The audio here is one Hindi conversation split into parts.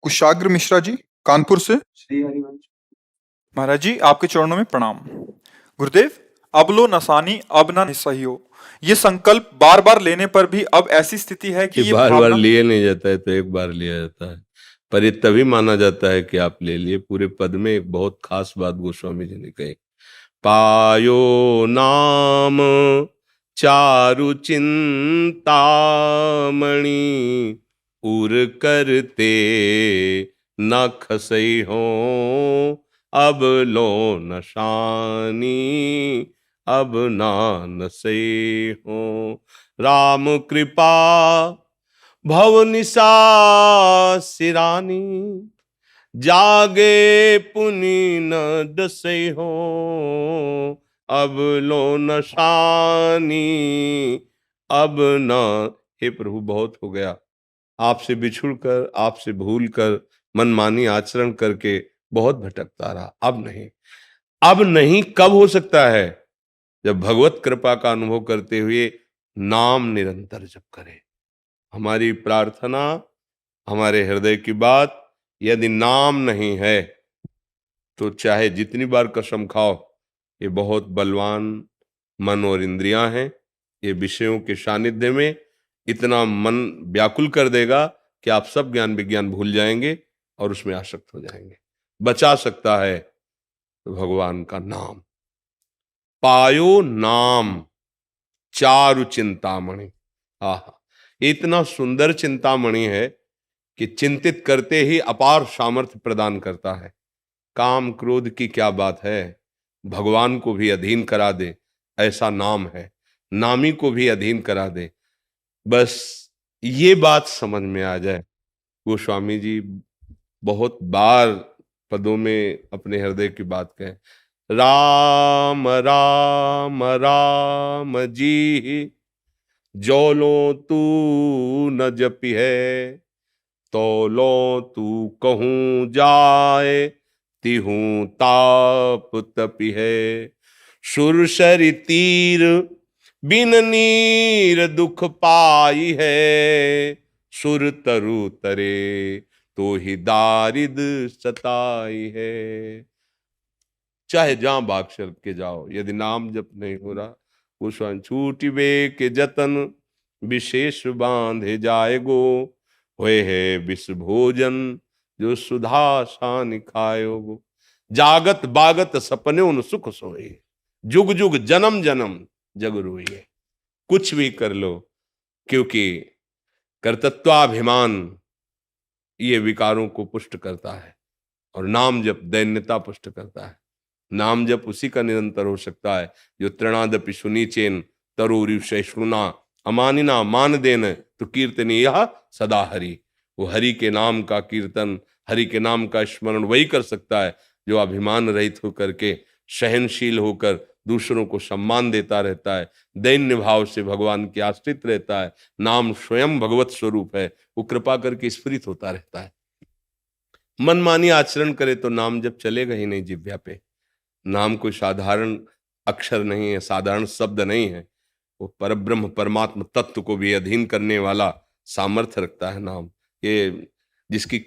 कुशाग्र मिश्रा जी, कानपुर से। श्री हरिवंश। महाराज जी, आपके चरणों में प्रणाम। गुरुदेव, अब लो नसानी अब ना सहियो, ये संकल्प बार बार लेने पर भी अब ऐसी स्थिति है कि कि ये बार बार भावना लिए नहीं जाता है तो एक बार लिया जाता है, पर ये तभी माना जाता है कि आप ले लिए। पूरे पद में एक बहुत खास बात गोस्वामी जी ने कही, पायो नाम चारु चिंतामणि उर करते न खसई हो, अब लो नशानी अब ना नसई हो। राम कृपा भवनिशा सिरानी जागे पुनि न दसै हो, अब लो नशानी अब न। हे प्रभु, बहुत हो गया, आपसे बिछुड़ कर, आपसे भूल कर, मनमानी आचरण करके बहुत भटकता रहा। अब नहीं, अब नहीं कब हो सकता है? जब भगवत कृपा का अनुभव करते हुए नाम निरंतर जप करे। हमारी प्रार्थना, हमारे हृदय की बात, यदि नाम नहीं है तो चाहे जितनी बार कसम खाओ, ये बहुत बलवान मन और इंद्रियां हैं। ये विषयों के सानिध्य में इतना मन व्याकुल कर देगा कि आप सब ज्ञान विज्ञान भूल जाएंगे और उसमें आसक्त हो जाएंगे। बचा सकता है तो भगवान का नाम। पायो नाम चारु चिंतामणि। आहा, इतना सुंदर चिंतामणि है कि चिंतित करते ही अपार सामर्थ्य प्रदान करता है। काम क्रोध की क्या बात है, भगवान को भी अधीन करा दे, ऐसा नाम है। नामी को भी अधीन करा दे, बस ये बात समझ में आ जाए। गोस्वामी जी बहुत बार पदों में अपने हृदय की बात कहें, राम राम राम जी जो लो तू न जपी है, तो लो तू कहूं जाए तिहूं ताप तपी है। सुरसरि तीर बिन नीर दुख पाई है, सुर तरु तरे तो ही दारिद सताई है। चाहे जहां भाग चल के जाओ, यदि नाम जप नहीं हो रहा, कुछ छूटिबे के जतन विशेष बांधे जाएगो, होए है विष भोजन जो सुधा सान खाएगो। जागत बागत सपने उन सुख सोए, जुग जुग जन्म जन्म जग रोइए। कुछ भी कर लो, क्योंकि कर्तृत्वाभिमान ये विकारों को पुष्ट करता है और नाम जप दैन्यता पुष्ट करता है। नाम जप उसी का निरंतर हो सकता है जो तृणादपि सुनीचेन तरुरी सहिष्णुना अमानिना मान देन तो कीर्तनी यह सदा हरि। वो हरि के नाम का कीर्तन, हरि के नाम का स्मरण वही कर सकता है जो अभिमान रहित होकर के, सहनशील होकर दूसरों को सम्मान देता रहता है, दैन्य भाव से भगवान के आश्रित रहता है। नाम स्वयं भगवत स्वरूप है, वो कृपा करके स्फुरित होता रहता है। मनमानी आचरण करे तो नाम जब चलेगा ही नहीं जिह्वा पे। नाम कोई साधारण अक्षर नहीं है, साधारण शब्द नहीं है, वो परब्रह्म परमात्म तत्व को भी अधीन करने वाला सामर्थ्य रखता है नाम। ये जिसकी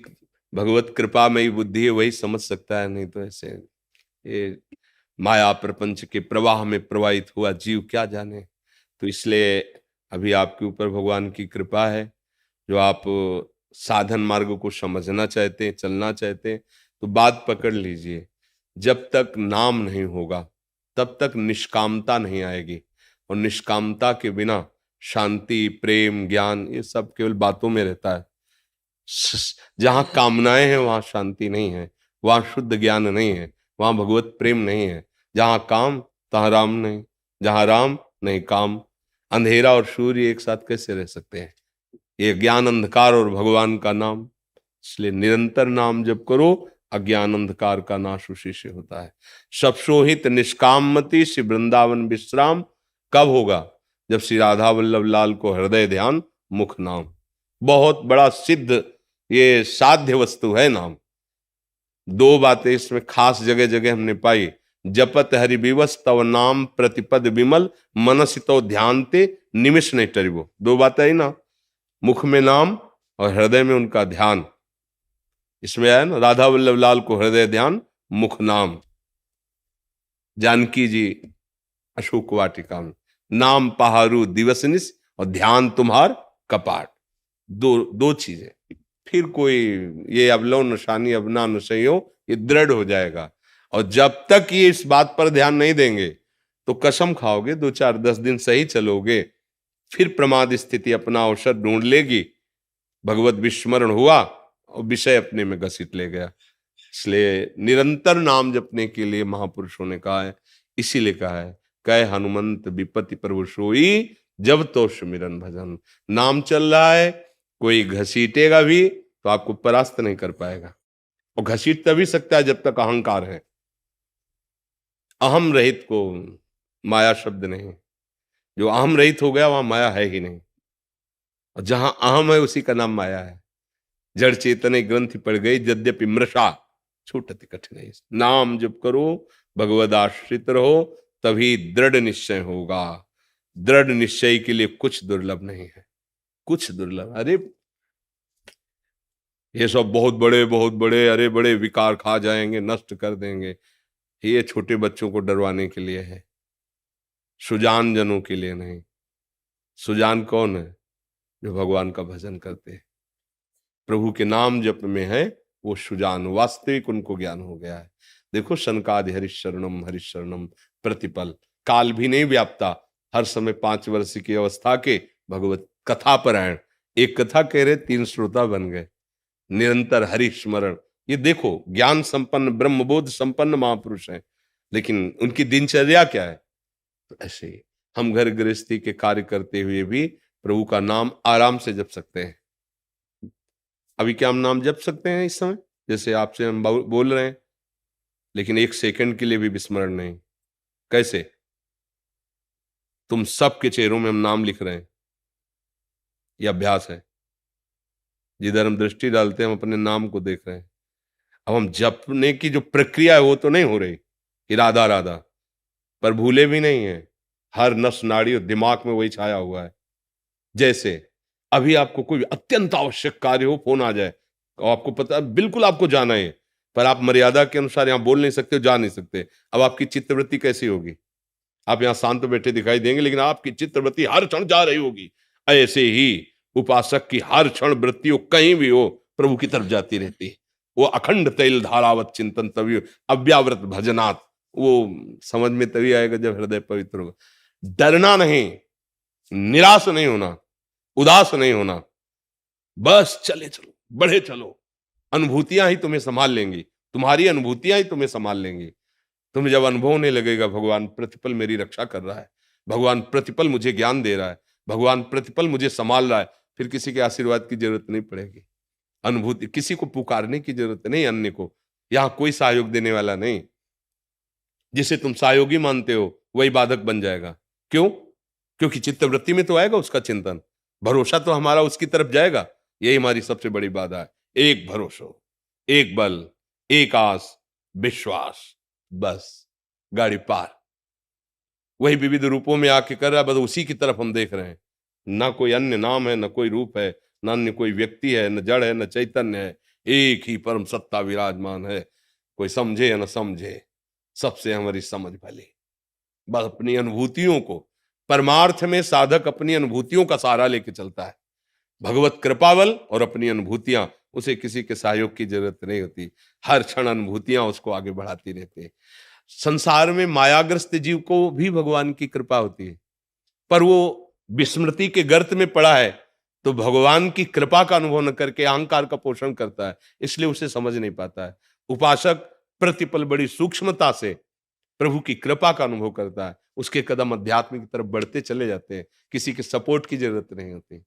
भगवत कृपा में ही बुद्धि है वही समझ सकता है, नहीं तो ऐसे ये माया प्रपंच के प्रवाह में प्रवाहित हुआ जीव क्या जाने। तो इसलिए अभी आपके ऊपर भगवान की कृपा है, जो आप साधन मार्ग को समझना चाहते हैं, चलना चाहते हैं, तो बात पकड़ लीजिए। जब तक नाम नहीं होगा तब तक निष्कामता नहीं आएगी, और निष्कामता के बिना शांति, प्रेम, ज्ञान ये सब केवल बातों में रहता है। जहां कामनाएं हैं वहां शांति नहीं है, वहां शुद्ध ज्ञान नहीं है, वहां भगवत प्रेम नहीं है। जहां काम तहां राम नहीं, जहां राम नहीं काम। अंधेरा और सूर्य एक साथ कैसे रह सकते हैं? ये ज्ञान अंधकार और भगवान का नाम। इसलिए निरंतर नाम जप करो, अज्ञान अंधकार का नाश उसी से होता है। सब सोहित निष्कामति श्री वृंदावन विश्राम कब होगा? जब श्री राधा वल्लभ लाल को हृदय ध्यान मुख नाम। बहुत बड़ा सिद्ध ये साध्य वस्तु है नाम। दो बातें इसमें खास जगह जगह हमने पाई। जपत हरि विवश तव नाम प्रतिपद विमल, मनस तो ध्यानते निमिष नहीं टरिबो। दो बातें आई ना, मुख में नाम और हृदय में उनका ध्यान। इसमें आया ना, राधा वल्लभ लाल को हृदय ध्यान मुख नाम। जानकी जी अशोक वाटिका में, नाम पहारू दिवस निस और ध्यान तुम्हार कपाट। दो दो चीजें। फिर कोई ये अबलो नशानी अबना नशयो ये दृढ़ हो जाएगा। और जब तक ये इस बात पर ध्यान नहीं देंगे तो कसम खाओगे, 2-4-10 दिन सही चलोगे, फिर प्रमाद स्थिति अपना अवसर ढूंढ लेगी। भगवत विस्मरण हुआ और विषय अपने में घसीट ले गया। इसलिए निरंतर नाम जपने के लिए महापुरुषों ने कहा है, इसीलिए कहा है, कह हनुमंत विपत्ति प्रभु सोई जब तो सुमिरन भजन। नाम चल रहा है, कोई घसीटेगा भी तो आपको परास्त नहीं कर पाएगा। और घसीट तभी सकता है जब तक अहंकार है। अहम रहित को माया शब्द नहीं। जो अहम रहित हो गया वहां माया है ही नहीं। और जहां अहम है उसी का नाम माया है। जड़ चेतने ग्रंथि पड़ गई यद्यपि मृषा छूटति कठिन। नाम जप करो, भगवद आश्रित रहो, तभी दृढ़ निश्चय होगा। दृढ़ निश्चय के लिए कुछ दुर्लभ नहीं है, कुछ दुर्लभ। अरे ये सब बहुत बड़े अरे बड़े विकार खा जाएंगे, नष्ट कर देंगे, ये छोटे बच्चों को डरवाने के लिए है, सुजान जनों के लिए नहीं। सुजान कौन है? जो भगवान का भजन करते हैं, प्रभु के नाम जप में है, वो सुजान, वास्तविक उनको ज्ञान हो गया है। देखो सनकादि हरिशरणम प्रतिपल, काल भी नहीं व्यापता, हर समय 5 वर्ष की अवस्था के भगवत कथा परायण। एक कथा कह रहे 3 श्रोता बन गए। निरंतर हरिस्मरण। ये देखो ज्ञान संपन्न ब्रह्मबोध संपन्न महापुरुष हैं, लेकिन उनकी दिनचर्या क्या है? तो ऐसे ही हम घर गृहस्थी के कार्य करते हुए भी प्रभु का नाम आराम से जप सकते हैं। अभी क्या हम नाम जप सकते हैं इस समय, जैसे आपसे हम बोल रहे हैं, लेकिन 1 सेकंड के लिए भी विस्मरण नहीं। कैसे? तुम सबके चेहरों में हम नाम लिख रहे हैं, यह अभ्यास है। जिधर हम दृष्टि डालते हैं हम अपने नाम को देख रहे हैं। अब हम जपने की जो प्रक्रिया है वो तो नहीं हो रही कि राधा राधा, पर भूले भी नहीं है। हर नस नाड़ी और दिमाग में वही छाया हुआ है। जैसे अभी आपको कोई अत्यंत आवश्यक कार्य हो, फोन आ जाए और आपको पता है बिल्कुल आपको जाना है, पर आप मर्यादा के अनुसार यहां बोल नहीं सकते, जा नहीं सकते। अब आपकी चित्तवृत्ति कैसी होगी? आप यहां शांत बैठे दिखाई देंगे, लेकिन आपकी चित्तवृत्ति हर क्षण जा रही होगी। ऐसे ही उपासक की हर क्षण वृत्ति हो, कहीं भी हो, प्रभु की तरफ जाती रहती है। वो अखंड तैल धारावत चिंतन तभी अव्यावृत भजनात्, वो समझ में तभी आएगा जब हृदय पवित्र होगा। डरना नहीं, निराश नहीं होना, उदास नहीं होना, बस चले चलो, बढ़े चलो। अनुभूतियां ही तुम्हें संभाल लेंगी, तुम्हारी अनुभूतियां ही तुम्हें संभाल लेंगी। तुम्हें जब अनुभव होने लगेगा भगवान प्रतिपल मेरी रक्षा कर रहा है, भगवान प्रतिपल मुझे ज्ञान दे रहा है, भगवान प्रतिपल मुझे संभाल रहा है, फिर किसी के आशीर्वाद की जरूरत नहीं पड़ेगी। अनुभूति, किसी को पुकारने की जरूरत नहीं, अन्य को। यहां कोई सहयोग देने वाला नहीं। जिसे तुम सहयोगी मानते हो वही बाधक बन जाएगा। क्यों? क्योंकि चित्तवृत्ति में तो आएगा उसका चिंतन, भरोसा तो हमारा उसकी तरफ जाएगा। यही हमारी सबसे बड़ी बाधा है। एक भरोसा, एक बल, एक आस, विश्वास, बस गाड़ी पार। वही विविध रूपों में आके कर रहा है, बस उसी की तरफ हम देख रहे हैं। ना कोई अन्य नाम है, ना कोई रूप है, ना अन्य कोई व्यक्ति है, न जड़ है, न चैतन्य है। एक ही परम सत्ता विराजमान है। कोई समझे या न समझे, सबसे हमारी समझ भली। बस अपनी अनुभूतियों को, परमार्थ में साधक अपनी अनुभूतियों का सहारा लेके चलता है। भगवत कृपावल और अपनी अनुभूतियां, उसे किसी के सहयोग की जरूरत नहीं होती। हर क्षण अनुभूतियां उसको आगे बढ़ाती रहती है। संसार में मायाग्रस्त जीव को भी भगवान की कृपा होती है, पर वो विस्मृति के गर्त में पड़ा है, तो भगवान की कृपा का अनुभव न करके अहंकार का पोषण करता है, इसलिए उसे समझ नहीं पाता है। उपासक प्रतिपल बड़ी सूक्ष्मता से प्रभु की कृपा का अनुभव करता है, उसके कदम अध्यात्म की तरफ बढ़ते चले जाते हैं, किसी के सपोर्ट की जरूरत नहीं होती।